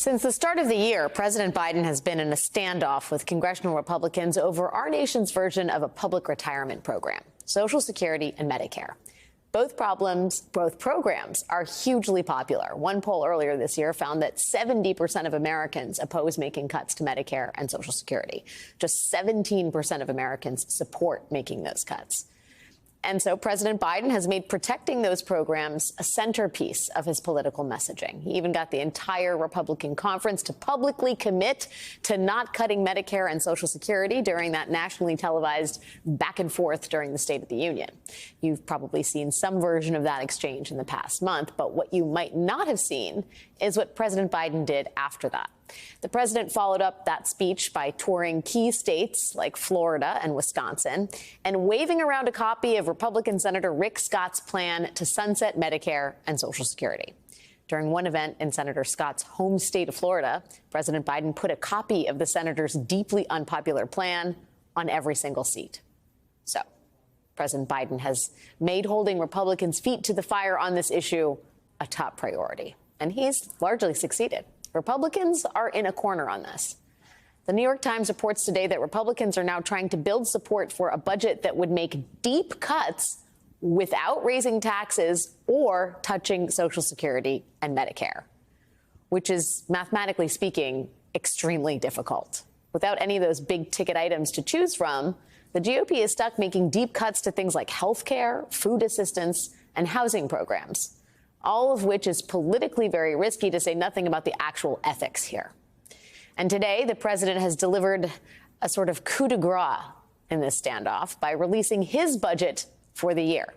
Since the start of the year, President Biden has been in a standoff with congressional Republicans over our nation's version of a public retirement program, Social Security and Medicare. Both programs are hugely popular. One poll earlier this year found that 70% of Americans oppose making cuts to Medicare and Social Security. Just 17% of Americans support making those cuts. And so President Biden has made protecting those programs a centerpiece of his political messaging. He even got the entire Republican conference to publicly commit to not cutting Medicare and Social Security during that nationally televised back and forth during the State of the Union. You've probably seen some version of that exchange in the past month, but what you might not have seen is what President Biden did after that. The president followed up that speech by touring key states like Florida and Wisconsin and waving around a copy of Republican Senator Rick Scott's plan to sunset Medicare and Social Security. During one event in Senator Scott's home state of Florida, President Biden put a copy of the senator's deeply unpopular plan on every single seat. So President Biden has made holding Republicans' feet to the fire on this issue a top priority, and he's largely succeeded. Republicans are in a corner on this. The New York Times reports today that Republicans are now trying to build support for a budget that would make deep cuts without raising taxes or touching Social Security and Medicare, which is, mathematically speaking, extremely difficult. Without any of those big ticket items to choose from, the GOP is stuck making deep cuts to things like health care, food assistance, and housing programs, all of which is politically very risky, to say nothing about the actual ethics here. And today, the president has delivered a sort of coup de grace in this standoff by releasing his budget for the year.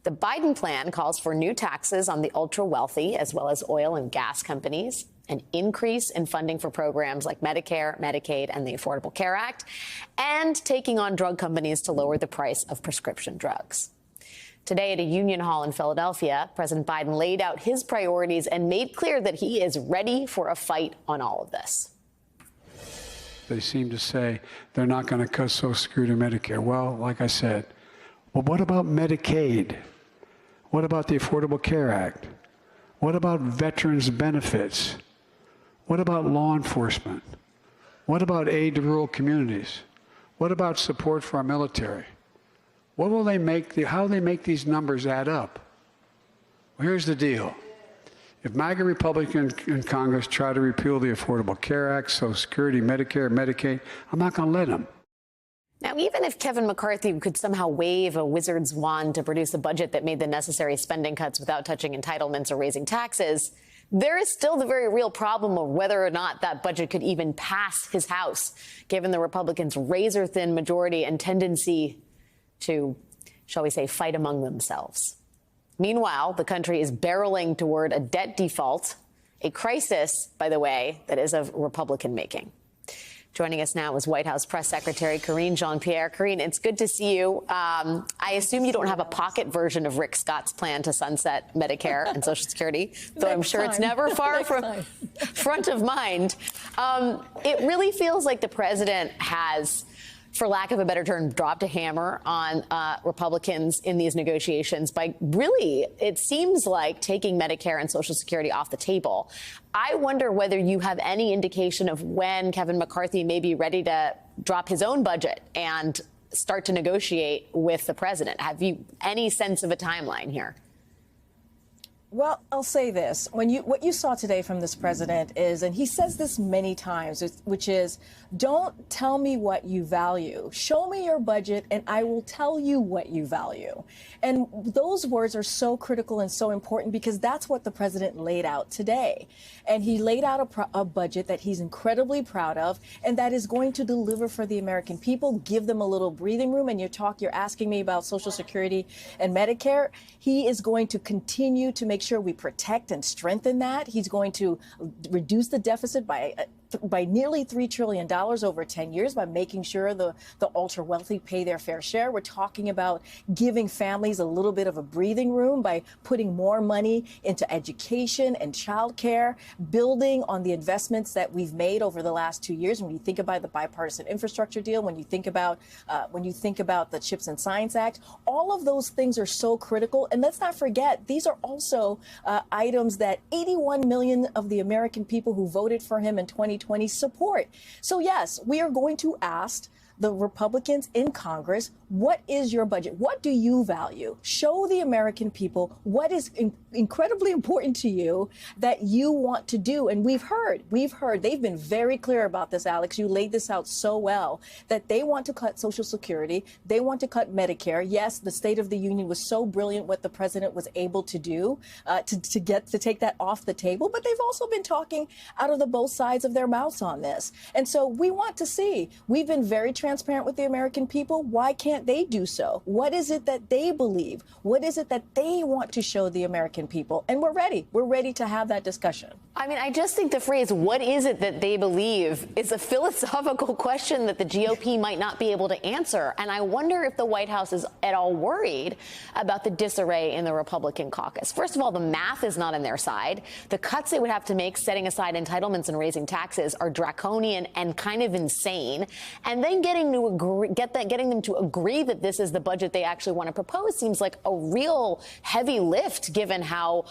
The Biden plan calls for new taxes on the ultra-wealthy, as well as oil and gas companies, an increase in funding for programs like Medicare, Medicaid, and the Affordable Care Act, and taking on drug companies to lower the price of prescription drugs. Today at a Union Hall in Philadelphia, President Biden laid out his priorities and made clear that he is ready for a fight on all of this. They seem to say they're not going to cut Social Security and Medicare. Well, like I said, well, what about Medicaid? What about the Affordable Care Act? What about veterans' benefits? What about law enforcement? What about aid to rural communities? What about support for our military? What will they make, how will they make these numbers add up? Well, here's the deal. If MAGA Republicans in Congress try to repeal the Affordable Care Act, Social Security, Medicare, Medicaid, I'm not going to let them. Now, even if Kevin McCarthy could somehow wave a wizard's wand to produce a budget that made the necessary spending cuts without touching entitlements or raising taxes, there is still the very real problem of whether or not that budget could even pass his House, given the Republicans' razor-thin majority and tendency to, shall we say, fight among themselves. Meanwhile, the country is barreling toward a debt default, a crisis, by the way, that is of Republican making. Joining us now is White House Press Secretary Karine Jean-Pierre. Karine, it's good to see you. I assume you don't have a pocket version of Rick Scott's plan to sunset Medicare and Social Security, though I'm sure it's never far from front of mind. It really feels like the president has, for lack of a better term, dropped a hammer on Republicans in these negotiations by really, it seems like, taking Medicare and Social Security off the table. I wonder whether you have any indication of when Kevin McCarthy may be ready to drop his own budget and start to negotiate with the president. Have you any sense of a timeline here? Well, I'll say this. What you saw today from this president is, and he says this many times, which is, don't tell me what you value. Show me your budget and I will tell you what you value. And those words are so critical and so important because that's what the president laid out today. And he laid out a budget that he's incredibly proud of and that is going to deliver for the American people, give them a little breathing room. And you're asking me about Social Security and Medicare. He is going to continue to make sure we protect and strengthen that. He's going to reduce the deficit by by nearly $3 trillion over 10 years by making sure the ultra wealthy pay their fair share. We're talking about giving families a little bit of a breathing room by putting more money into education and childcare, building on the investments that we've made over the last 2 years. When you think about the bipartisan infrastructure deal, when you think about the CHIPS and Science Act, all of those things are so critical. And let's not forget, these are also items that 81 million of the American people who voted for him in 2020 support. So yes, we are going to ask the Republicans in Congress, what is your budget? What do you value? Show the American people what is incredibly important to you that you want to do. And we've heard, they've been very clear about this, Alex. You laid this out so well, that they want to cut Social Security. They want to cut Medicare. Yes, the State of the Union was so brilliant what the president was able to do to take that off the table. But they've also been talking out of both sides of their mouths on this. And so we want to see, we've been very transparent with the American people. Why can't they do so? What is it that they believe? What is it that they want to show the American people? And we're ready. We're ready to have that discussion. I mean, I just think the phrase, what is it that they believe, is a philosophical question that the GOP might not be able to answer. And I wonder if the White House is at all worried about the disarray in the Republican caucus. First of all, the math is not on their side. The cuts they would have to make, setting aside entitlements and raising taxes, are draconian and kind of insane. And then getting them to agree that this is the budget they actually want to propose seems like a real heavy lift, given how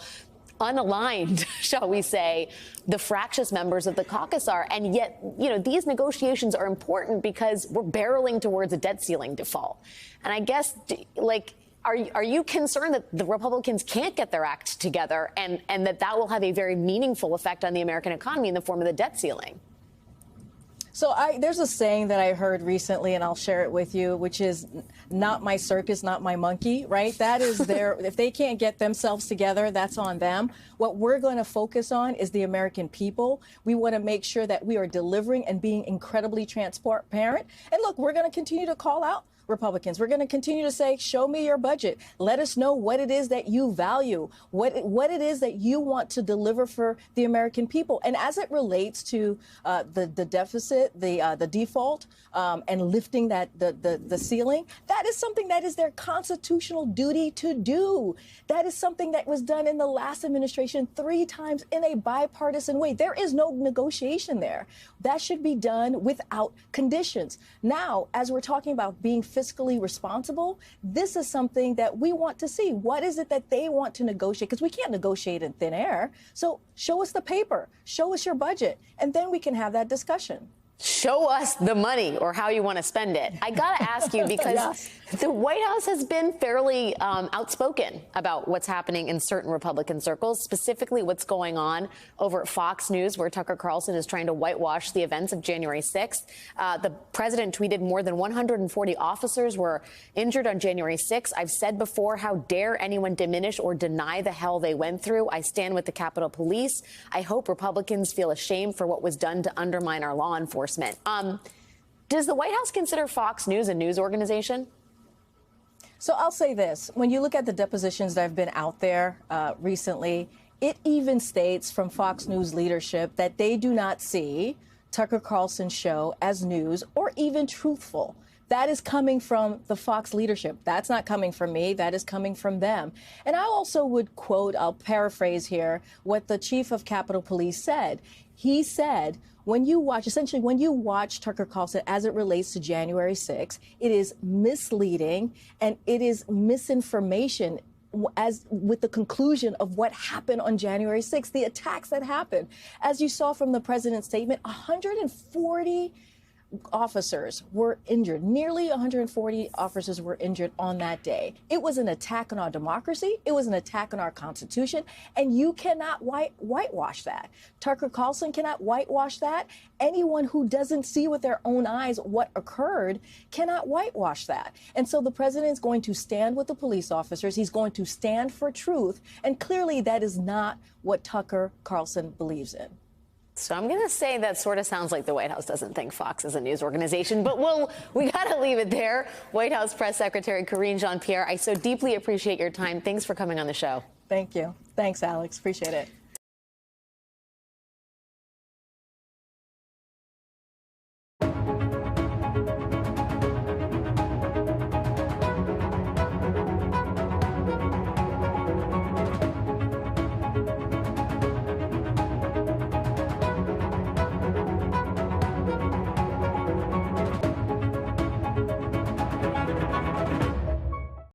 unaligned, shall we say, the fractious members of the caucus are. And yet, these negotiations are important because we're barreling towards a debt ceiling default. And I guess, are you concerned that the Republicans can't get their act together and that will have a very meaningful effect on the American economy in the form of the debt ceiling? So there's a saying that I heard recently, and I'll share it with you, which is not my circus, not my monkey, right? That is if they can't get themselves together, that's on them. What we're going to focus on is the American people. We want to make sure that we are delivering and being incredibly transparent. And look, we're going to continue to call out Republicans. We're going to continue to say, show me your budget. Let us know what it is that you value, what it is that you want to deliver for the American people. And as it relates to the deficit, the default, and lifting the ceiling, that is something that is their constitutional duty to do. That is something that was done in the last administration 3 times in a bipartisan way. There is no negotiation there. That should be done without conditions. Now, as we're talking about being fiscally responsible, this is something that we want to see. What is it that they want to negotiate? Because we can't negotiate in thin air. So show us the paper, show us your budget, and then we can have that discussion. Show us the money or how you want to spend it. I got to ask you, because yes, the White House has been fairly outspoken about what's happening in certain Republican circles, specifically what's going on over at Fox News, where Tucker Carlson is trying to whitewash the events of January 6th. The president tweeted more than 140 officers were injured on January 6th. I've said before, how dare anyone diminish or deny the hell they went through? I stand with the Capitol Police. I hope Republicans feel ashamed for what was done to undermine our law enforcement. Does the White House consider Fox News a news organization? So I'll say this. When you look at the depositions that have been out there recently, it even states from Fox News leadership that they do not see Tucker Carlson's show as news or even truthful. That is coming from the Fox leadership. That's not coming from me. That is coming from them. And I also would quote, I'll paraphrase here, what the chief of Capitol Police said. He said, when you watch Tucker Carlson as it relates to January 6th, it is misleading and it is misinformation as with the conclusion of what happened on January 6th, the attacks that happened. As you saw from the president's statement, 140 officers were injured. Nearly 140 officers were injured on that day. It was an attack on our democracy. It was an attack on our Constitution. And you cannot whitewash that. Tucker Carlson cannot whitewash that. Anyone who doesn't see with their own eyes what occurred cannot whitewash that. And so the president is going to stand with the police officers. He's going to stand for truth. And clearly that is not what Tucker Carlson believes in. So I'm going to say that sort of sounds like the White House doesn't think Fox is a news organization, but we got to leave it there. White House Press Secretary Karine Jean-Pierre, I so deeply appreciate your time. Thanks for coming on the show. Thank you. Thanks, Alex. Appreciate it.